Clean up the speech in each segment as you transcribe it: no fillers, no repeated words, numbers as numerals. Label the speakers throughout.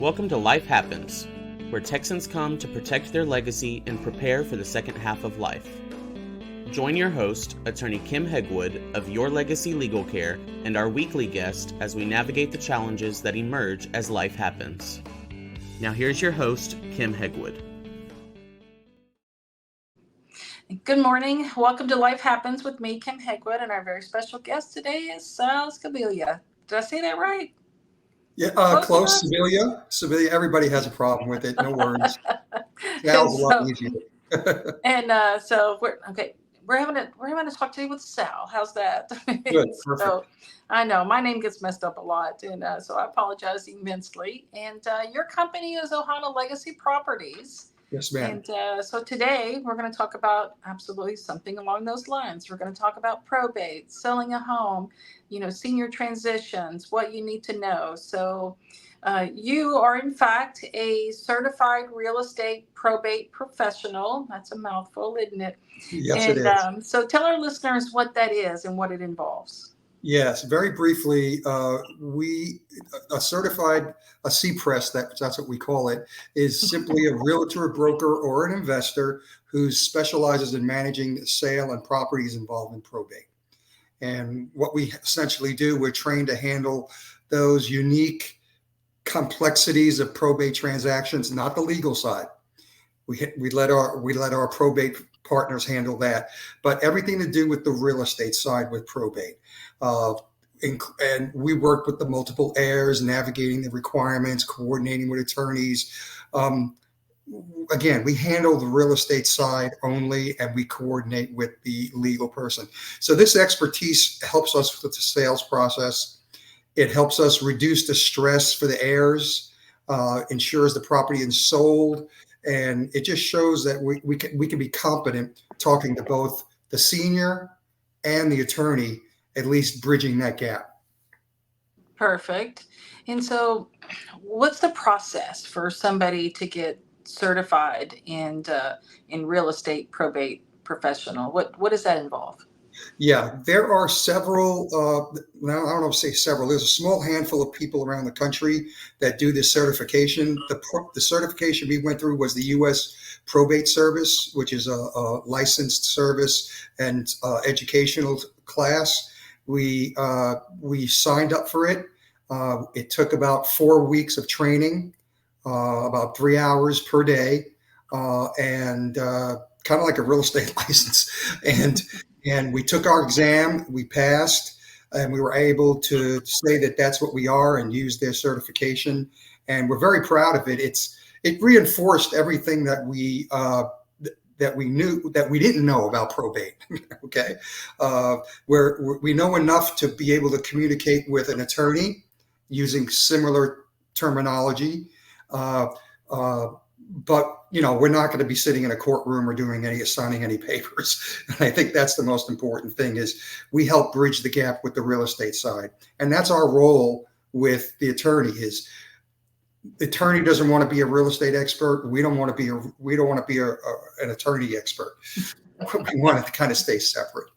Speaker 1: Welcome to Life Happens, where Texans come to protect their legacy and prepare for the second half of life. Join your host, Attorney Kim Hegwood of Your Legacy Legal Care, and our weekly guest as we navigate the challenges that emerge as life happens. Now here's your host, Kim Hegwood.
Speaker 2: Good morning. Welcome to Life Happens with me, Kim Hegwood, and our very special guest today is Sal Scibilia. Did I say that right?
Speaker 3: Yeah, close. Scibilia. Everybody has a problem with it. No worries. Sal's a lot easier.
Speaker 2: So we're having a talk today with Sal. How's that?
Speaker 3: Good. Perfect.
Speaker 2: So, I know my name gets messed up a lot, and so I apologize immensely. And your company is Ohana Legacy Properties.
Speaker 3: Yes, ma'am.
Speaker 2: And so today we're going to talk about absolutely something along those lines. We're going to talk about probate, selling a home, senior transitions, what you need to know. So you are, in fact, a certified real estate probate professional. That's a mouthful, isn't it?
Speaker 3: Yes, it is.
Speaker 2: So tell our listeners what that is and what it involves.
Speaker 3: Yes, very briefly, a certified, a CPRES, that's what we call it, is simply a realtor, broker, or an investor who specializes in managing the sale and properties involved in probate. And what we essentially do, we're trained to handle those unique complexities of probate transactions, not the legal side. We let our probate partners handle that, but everything to do with the real estate side with probate. And we work with the multiple heirs, navigating the requirements, coordinating with attorneys. Again, we handle the real estate side only, and we coordinate with the legal person. So this expertise helps us with the sales process. It helps us reduce the stress for the heirs, ensures the property is sold, and it just shows that we can be competent talking to both the senior and the attorney, at least bridging that gap.
Speaker 2: Perfect. And so what's the process for somebody to get certified in real estate probate professional? What does that involve?
Speaker 3: Yeah, there are several, I don't know if say several, there's a small handful of people around the country that do this certification. The certification we went through was the U.S. Probate Service, which is a licensed service and educational class. We signed up for it. It took about 4 weeks of training, about 3 hours per day, and kind of like a real estate license. And we took our exam, we passed, and we were able to say that that's what we are and use their certification. And we're very proud of it. It reinforced everything that we knew that we didn't know about probate. Okay, where we know enough to be able to communicate with an attorney using similar terminology. But we're not going to be sitting in a courtroom or signing any papers. And I think that's the most important thing is we help bridge the gap with the real estate side. And that's our role with the attorney is the attorney doesn't want to be a real estate expert. We don't want to be an attorney expert. We want to kind of stay separate.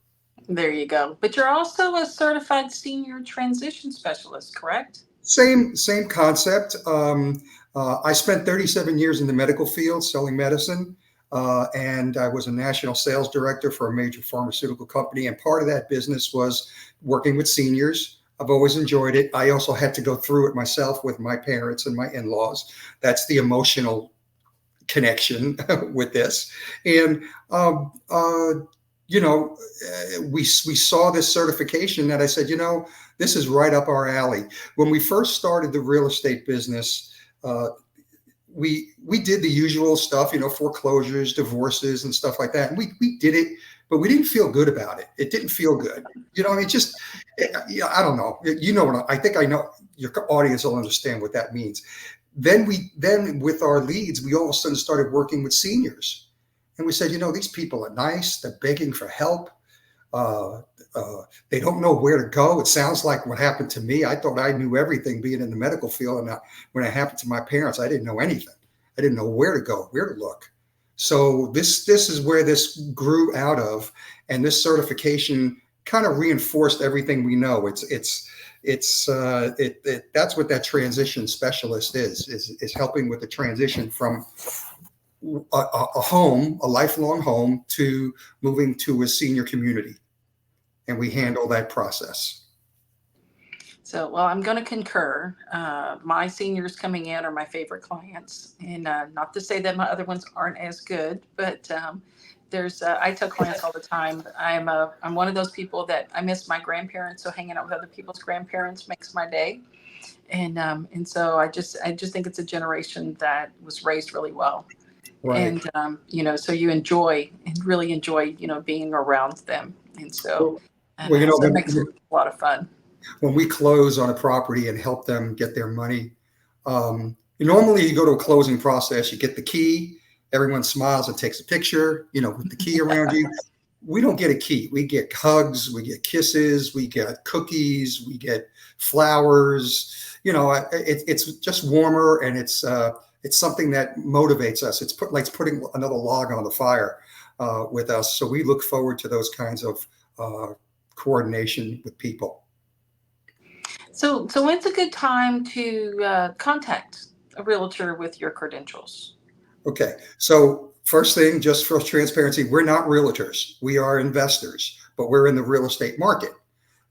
Speaker 2: There you go. But you're also a certified senior transition specialist, correct?
Speaker 3: Same concept. I spent 37 years in the medical field selling medicine, and I was a national sales director for a major pharmaceutical company. And part of that business was working with seniors. I've always enjoyed it. I also had to go through it myself with my parents and my in-laws. That's the emotional connection with this. And, we saw this certification that I said, this is right up our alley. When we first started the real estate business, we did the usual stuff, foreclosures, divorces, and stuff like that. And we did it, but we didn't feel good about it. It didn't feel good. I don't know. I think I know your audience will understand what that means. Then with our leads, we all of a sudden started working with seniors. And we said, these people are nice. They're begging for help. They don't know where to go. It sounds like what happened to me. I thought I knew everything being in the medical field. And when it happened to my parents, I didn't know anything. I didn't know where to go, where to look. So this is where this grew out of. And this certification kind of reinforced everything we know. that's what that transition specialist is helping with the transition from a home, a lifelong home, to moving to a senior community. And we handle that process.
Speaker 2: So, well, I'm going to concur. My seniors coming in are my favorite clients, and not to say that my other ones aren't as good, but I tell clients all the time. I'm one of those people that I miss my grandparents, so hanging out with other people's grandparents makes my day, and so I just think it's a generation that was raised really well,
Speaker 3: Right.
Speaker 2: and so you enjoy and really enjoy being around them, and so
Speaker 3: Well,
Speaker 2: so it makes it a lot of fun.
Speaker 3: when we close on a property and help them get their money, normally you go to a closing process, you get the key, everyone smiles and takes a picture, with the key around you. We don't get a key. We get hugs, we get kisses, we get cookies, we get flowers. It's just warmer, and it's something that motivates us. It's like putting another log on the fire with us. So we look forward to those kinds of coordination with people.
Speaker 2: So when's a good time to contact a realtor with your credentials?
Speaker 3: Okay. So first thing, just for transparency, we're not realtors. We are investors, but we're in the real estate market.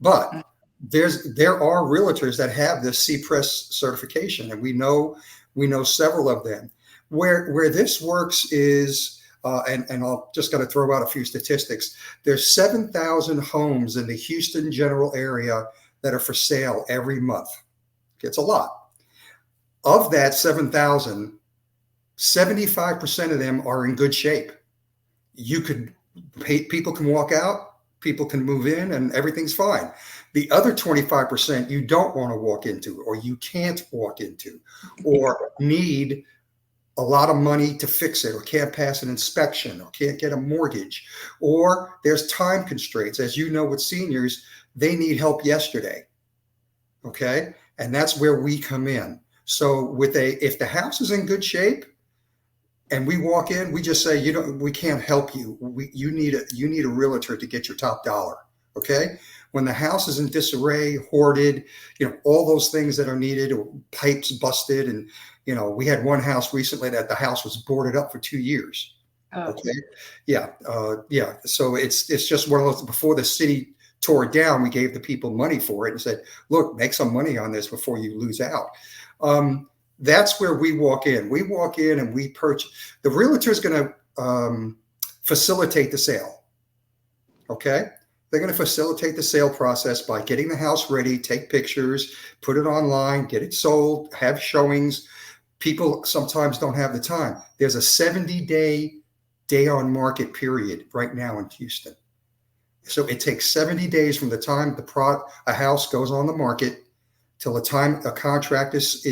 Speaker 3: But there are realtors that have this CPRES certification, and we know several of them. Where this works is, and I'll just got to throw out a few statistics. There's 7,000 homes in the Houston general area that are for sale every month. It's a lot. Of that 7,000, 75% of them are in good shape. People can walk out, people can move in, and everything's fine. The other 25% you don't want to walk into, or you can't walk into, or need a lot of money to fix it, or can't pass an inspection, or can't get a mortgage, or there's time constraints. As you know, with seniors, they need help yesterday. Okay. And that's where we come in. So if the house is in good shape and we walk in, we just say, we can't help you. You need a realtor to get your top dollar. Okay. When the house is in disarray, hoarded, all those things that are needed, or pipes busted. And, we had one house recently that the house was boarded up for 2 years.
Speaker 2: Oh.
Speaker 3: Okay. Yeah. Yeah. So it's just one of those. Before the city tore it down, we gave the people money for it and said, look, make some money on this before you lose out. That's where we walk in. We walk in and we purchase. The realtor is going to facilitate the sale. Okay. They're going to facilitate the sale process by getting the house ready, take pictures, put it online, get it sold, have showings. People sometimes don't have the time. There's a 70-day on market period right now in Houston. So it takes 70 days from the time a house goes on the market till the time a contract is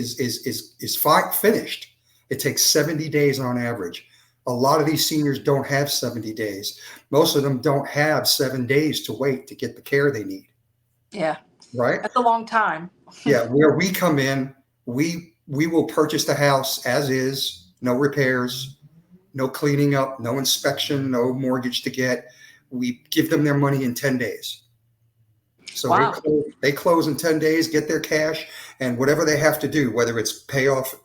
Speaker 3: finished. It takes 70 days on average. A lot of these seniors don't have 70 days. Most of them don't have 7 days to wait to get the care they need.
Speaker 2: Yeah.
Speaker 3: Right?
Speaker 2: That's a long time.
Speaker 3: Yeah. Where we come in, we will purchase the house as is, no repairs, no cleaning up, no inspection, no mortgage to get. We give them their money in 10 days. So
Speaker 2: wow.
Speaker 3: they close in 10 days, get their cash, and whatever they have to do, whether it's pay off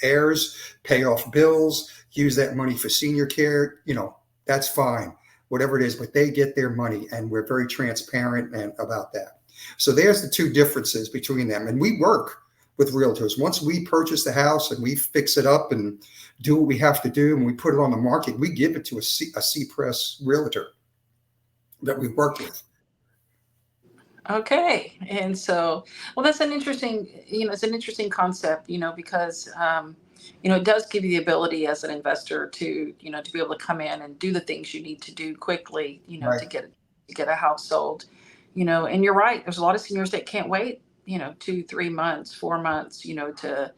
Speaker 3: heirs, pay off bills, use that money for senior care, that's fine, whatever it is, but they get their money, and we're very transparent about that. So there's the two differences between them. And we work with realtors. Once we purchase the house and we fix it up and do what we have to do, and we put it on the market, we give it to a CPRES realtor that we work with.
Speaker 2: Okay. And so, well, that's an interesting, it's an interesting concept, because, it does give you the ability as an investor to be able to come in and do the things you need to do quickly,
Speaker 3: Right.
Speaker 2: to get a house sold, and you're right. There's a lot of seniors that can't wait, 2, 3 months, 4 months, to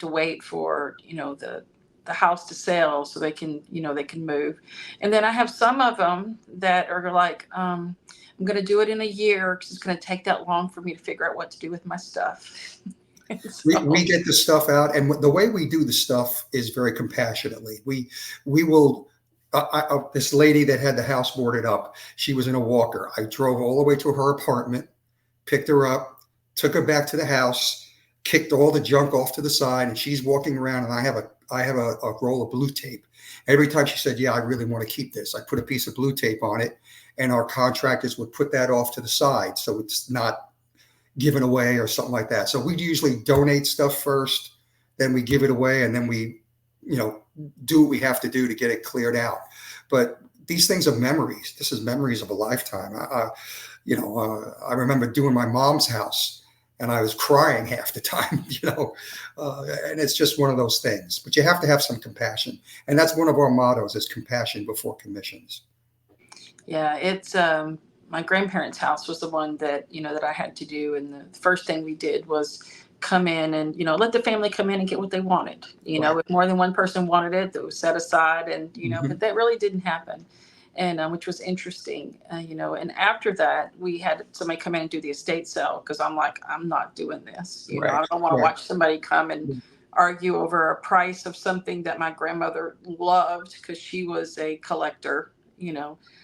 Speaker 2: wait for, the house to sell so they can move. And then I have some of them that are like, I'm going to do it in a year because it's going to take that long for me to figure out what to do with my stuff. So,
Speaker 3: we get the stuff out, and the way we do the stuff is very compassionately. We will. This lady that had the house boarded up, she was in a walker. I drove all the way to her apartment, picked her up, took her back to the house, kicked all the junk off to the side, and she's walking around, and I have a roll of blue tape. Every time she said, yeah, I really want to keep this, I put a piece of blue tape on it, and our contractors would put that off to the side so it's not given away or something like that. So we usually donate stuff first, then we give it away, and then we, do what we have to do to get it cleared out. But these things are memories. This is memories of a lifetime. I remember doing my mom's house, and I was crying half the time, and it's just one of those things. But you have to have some compassion. And that's one of our mottos, is compassion before commissions.
Speaker 2: Yeah, it's my grandparents' house was the one that, that I had to do. And the first thing we did was come in and, let the family come in and get what they wanted.
Speaker 3: Right.
Speaker 2: If more than one person wanted it, that was set aside. And, but that really didn't happen. And which was interesting, and after that, we had somebody come in and do the estate sale, because I'm like, I'm not doing this.
Speaker 3: Right.
Speaker 2: I don't want to watch somebody come and argue over a price of something that my grandmother loved because she was a collector,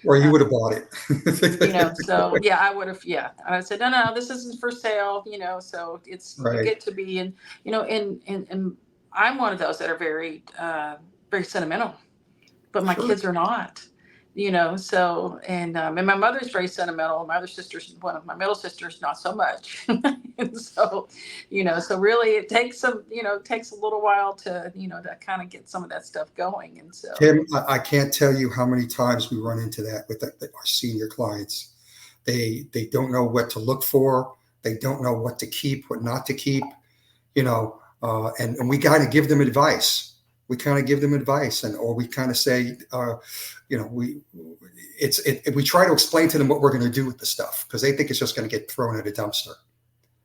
Speaker 3: Or you would have bought it.
Speaker 2: So yeah, I would have, yeah. And I said, no, this isn't for sale, so it's
Speaker 3: Right.
Speaker 2: you get to be, and, and I'm one of those that are very, very sentimental, but my
Speaker 3: Sure.
Speaker 2: kids are not. So, and my mother's very sentimental. My other sister's, one of my middle sisters, not so much. And so, so really it takes takes a little while to, to kind of get some of that stuff going. And so,
Speaker 3: Kim, I can't tell you how many times we run into that with our senior clients. They don't know what to look for. They don't know what to keep, what not to keep, and we got to give them advice. We kind of give them advice, or we kind of say, we try to explain to them what we're going to do with the stuff, because they think it's just going to get thrown at a dumpster,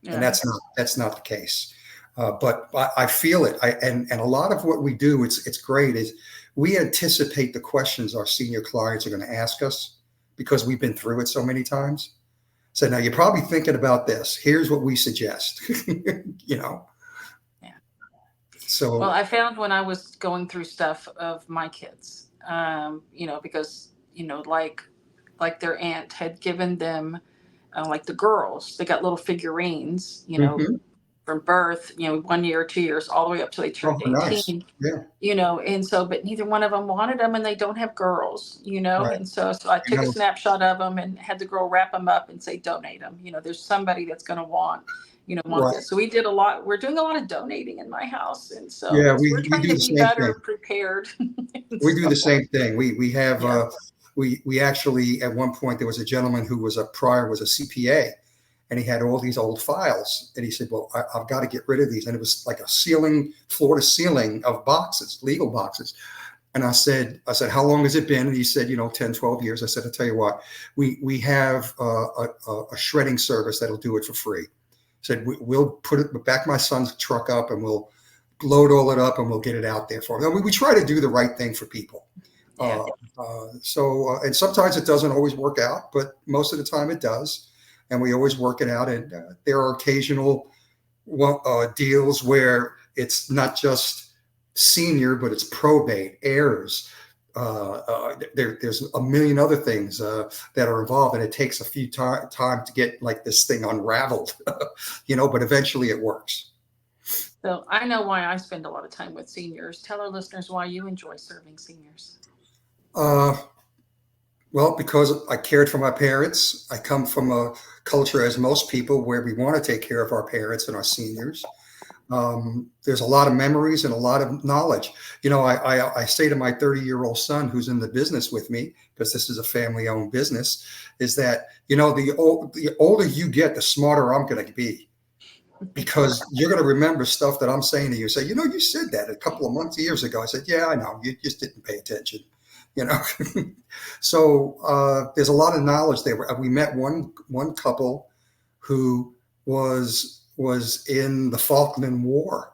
Speaker 3: and that's not the case. But I feel it. And a lot of what we do, it's great, is we anticipate the questions our senior clients are going to ask us, because we've been through it so many times. So now you're probably thinking about this. Here's what we suggest. So,
Speaker 2: well, I found when I was going through stuff of my kids, because, like their aunt had given them, like the girls, they got little figurines, from birth, 1 year, 2 years, all the way up till they turned 18,
Speaker 3: nice. Yeah.
Speaker 2: And so, but neither one of them wanted them, and they don't have girls,
Speaker 3: Right.
Speaker 2: and so I took a snapshot of them and had the girl wrap them up and say, donate them. There's somebody that's going to want
Speaker 3: Right.
Speaker 2: this. So we did a lot. We're doing a lot of donating in my house. And so
Speaker 3: Yeah,
Speaker 2: we're trying
Speaker 3: we do
Speaker 2: to
Speaker 3: the
Speaker 2: be
Speaker 3: same
Speaker 2: better
Speaker 3: thing.
Speaker 2: prepared.
Speaker 3: We do the same thing. We have, we actually, at one point, there was a gentleman who was a CPA, and he had all these old files, and he said, well, I've got to get rid of these. And it was like a floor to ceiling of boxes, legal boxes. And I said, how long has it been? And he said, 10, 12 years. I said, I'll tell you what, we have a shredding service that'll do it for free. Said, we'll put it back my son's truck up, and we'll load all it up, and we'll get it out there for him. We try to do the right thing for people.
Speaker 2: Yeah.
Speaker 3: And sometimes it doesn't always work out, but most of the time it does. And we always work it out. And there are occasional deals where it's not just senior, but it's probate, heirs. There's a million other things that are involved, and it takes a few time to get like this thing unraveled, but eventually it works.
Speaker 2: So I know why I spend a lot of time with seniors. Tell our listeners why you enjoy serving seniors.
Speaker 3: Well, because I cared for my parents. I come from a culture, as most people, where we want to take care of our parents and our seniors. There's a lot of memories and a lot of knowledge. I say to my 30-year-old son, who's in the business with me, because this is a family-owned business, is that, the older you get, the smarter I'm going to be, because you're going to remember stuff that I'm saying to you. Say, you said that a couple of years ago. I said, yeah, I know. You just didn't pay attention. So there's a lot of knowledge there. We met one couple who was in the Falkland War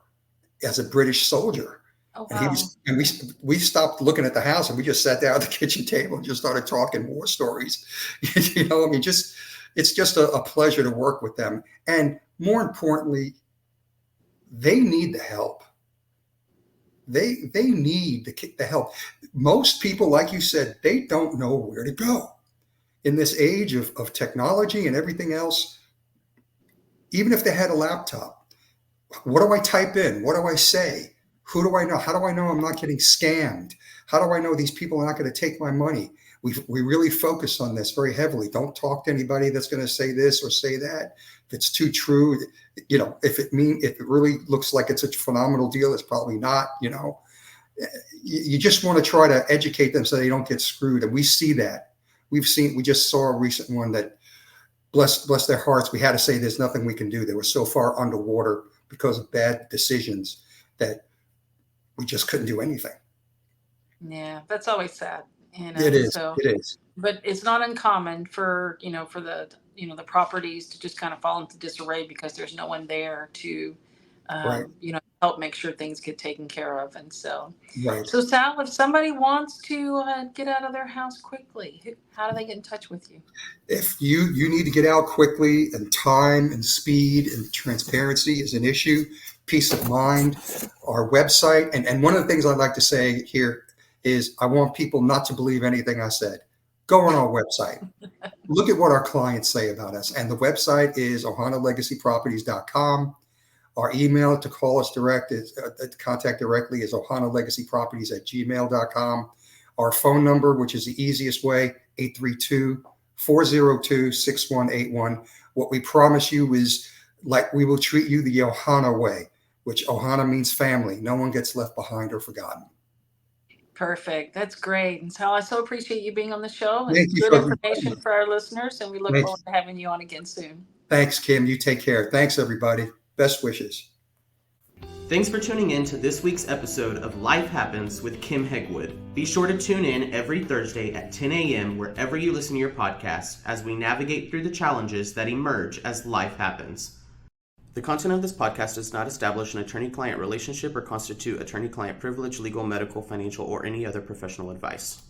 Speaker 3: as a British soldier.
Speaker 2: Oh, wow.
Speaker 3: And we stopped looking at the house, and we just sat down at the kitchen table and just started talking war stories. It's just a pleasure to work with them. And more importantly, they need the help. They need the help. Most people, like you said, they don't know where to go in this age of technology and everything else. even if they had a laptop, what do I type in? What do I say? Who do I know? How do I know I'm not getting scammed? How do I know these people are not going to take my money? We really focus on this very heavily. Don't talk to anybody that's going to say this or say that. If it's too true, if it really looks like it's a phenomenal deal, it's probably not. You just want to try to educate them so they don't get screwed. And we see that. We just saw a recent one that, bless their hearts, we had to say there's nothing we can do. They were so far underwater because of bad decisions that we just couldn't do anything.
Speaker 2: Yeah, that's always sad.
Speaker 3: It is.
Speaker 2: So,
Speaker 3: It is.
Speaker 2: but it's not uncommon for the properties to just kind of fall into disarray because there's no one there to
Speaker 3: Right.
Speaker 2: help make sure things get taken care of. And so
Speaker 3: Right.
Speaker 2: Sal, if somebody wants to get out of their house quickly, how do they get in touch with you?
Speaker 3: If you need to get out quickly, and time and speed and transparency is an issue, peace of mind, our website. And one of the things I'd like to say here is I want people not to believe anything I said. Go on our website. Look at what our clients say about us. And the website is ohanalegacyproperties.com. Our email to call us direct is to contact directly is ohanalegacyproperties@gmail.com. Our phone number, which is the easiest way, 832-402-6181. What we promise you is, like, we will treat you the Ohana way, which Ohana means family. No one gets left behind or forgotten.
Speaker 2: Perfect. That's great. And Sal, I so appreciate you being on the show.
Speaker 3: Thank
Speaker 2: It's
Speaker 3: you
Speaker 2: good
Speaker 3: for
Speaker 2: information for our listeners, and we look
Speaker 3: Thank
Speaker 2: forward to having you on again soon.
Speaker 3: Thanks, Kim. You take care. Thanks, everybody. Best wishes.
Speaker 1: Thanks for tuning in to this week's episode of Life Happens with Kim Hegwood. Be sure to tune in every Thursday at 10 a.m. wherever you listen to your podcasts as we navigate through the challenges that emerge as life happens. The content of this podcast does not establish an attorney-client relationship or constitute attorney-client privilege, legal, medical, financial, or any other professional advice.